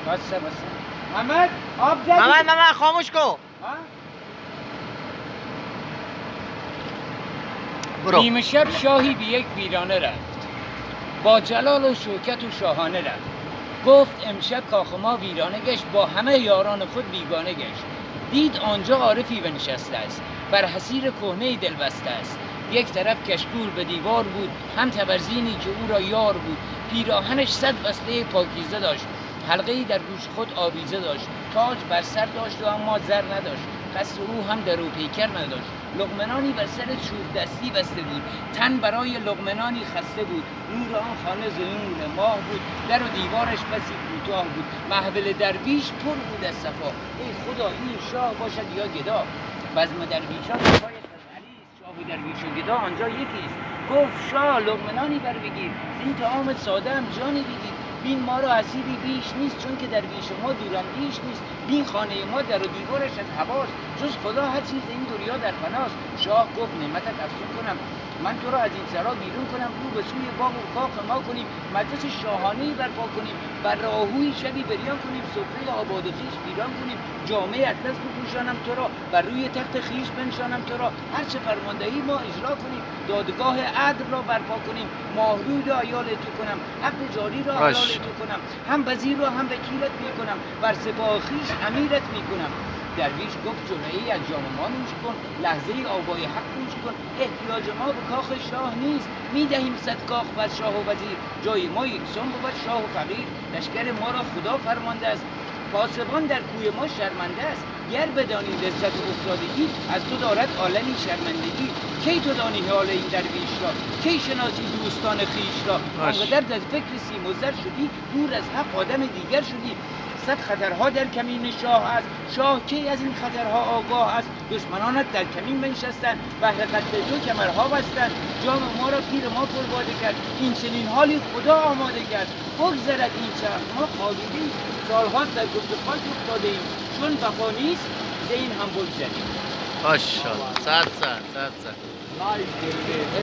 بسه محمد آب زدی؟ محمد خاموش کن. برو. نیمه شب شاهی به یک ویرانه رفت، با جلال و شوکت و شاهانه رفت. گفت امشب کاخ ما ویرانه گشت، با همه یاران خود بیگانه گشت. دید آنجا عارفی بنشسته است، بر حصیر کهنه دل بسته است. یک طرف کشکول به دیوار بود، هم تبرزینی که او را یار بود. پیراهنش 100 بسته پاکیزه داشت، حلقه‌ای در گوش خود آویزه داشت. تاج بر سر داشت و اما زر نداشت، قصر او هم در و پیکر نداشت. لقمنانی بر سر چوب دستی بسته بود، تن برای لقمنانی خسته بود. نور آن خانه ز نور ماه بود، در و دیوارش بسی کوتاه بود. محفل درویش پر بود از صفا، ای خدا این شاه باشد یا گدا. بزم درویشان پایش از علی است، شاه و درویش و گدا آنجا یکیست. گفت شاه لقمنانی بر بگیر، این طعام ساده هم جانی بگیر. بین ما را اسیری بیش نیست، چون که درویش ما دوراندیش نیست. بین خانه ما در و دیوارش از هواست، جز خدا هر چیز این دنیا در فناست. شاه گفت نعمتت افزون کنم، من تو را از این سرا بیرون کنم. رو به سوی باغ و کاخ ما کنیم، مجلس شاهانه‌ای برپا کنیم. بر راهوی شبی بریان کنیم، سفره آباد و خویش ویران کنیم. جامه اطلس بپوشانم تو را، بر روی تخت خویش بنشانم تو را. هر چه فرماندهی ما اجرا کنیم، دادگاه عدل را برپا کنیم. ماهروی را عیال تو کنم، حق جاری را حلال تو کنم. هم وزیر را هم وکیلت می کنم، بر سپاه خویش امیرت می کنم. درویش گفت جرعه‌ای از جام ما نوش کن، لحظه‌ای آوای حق گوش کن. احتیاج ما به کاخ شاه نیست، می‌دهیم 100 کاخ بر شاه و وزیر. جای ما یکسان بود شاه و فقیر، لشکر ما را خدا فرمانده است. پاسبان در کوی ما شرمنده است، گر بدانی لذت و افتادگی، از تو دارد عالمی شرمندگی. کی تو دانی حال این درویش را، کی شناسی دوستان خویش را. آنقدر در فکر سیم و زر شدی، دور از حق آدم دیگر شدی. 100 خطرها در کمین شاه است، شاه کی از این خطرها آگاه است. دشمنانت در کمین بنشستند، بهر قتل تو کمرها بستند. جام ما را پیر ما پرباده کرد، این چنین حالی خدا آماده کرد. بگذرد این چرخ ما خوابیدیم، سالهاست در گفت خاک افتاده ایم. چون وفا نیست ز این هم بگذریم. ماشاءالله. صد